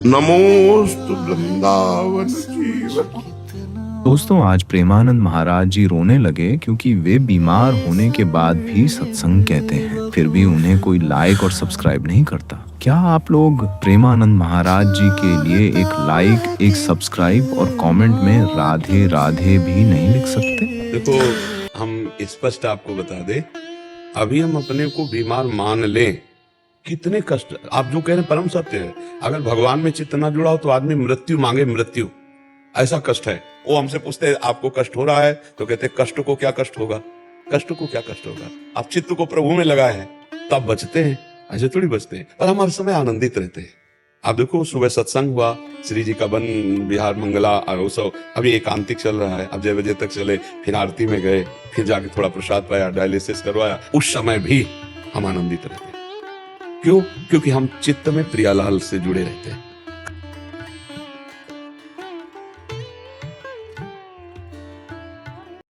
नमोस्तु वृंदावन जीवन। दोस्तों, आज प्रेमानंद महाराज जी रोने लगे क्योंकि वे बीमार होने के बाद भी सत्संग कहते हैं, फिर भी उन्हें कोई लाइक और सब्सक्राइब नहीं करता। क्या आप लोग प्रेमानंद महाराज जी के लिए एक लाइक, एक सब्सक्राइब और कमेंट में राधे राधे भी नहीं लिख सकते? देखो, हम स्पष्ट आपको बता दे, अभी हम अपने को बीमार मान लें, कितने कष्ट आप जो कह रहे हैं परम सत्य है। अगर भगवान में चित्त ना जुड़ा हो तो आदमी मृत्यु मांगे, मृत्यु ऐसा कष्ट है। वो हमसे पूछते हैं आपको कष्ट हो रहा है, तो कहते हैं कष्ट को क्या कष्ट होगा, कष्ट को क्या कष्ट होगा। आप चित्त को प्रभु में लगाए हैं तब बचते हैं, ऐसे थोड़ी बचते हैं। और हम हर समय आनंदित रहते हैं। आप देखो, सुबह सत्संग हुआ, श्री जी का वन बिहार मंगला उत्सव अभी एकांतिक चल रहा है, अब 6 बजे तक चले, फिर आरती में गए, फिर जाके थोड़ा प्रसाद पाया, डायलिसिस करवाया, उस समय भी हम आनंदित रहते हैं। क्यों? क्योंकि हम चित्त में प्रियालाल से जुड़े रहते हैं।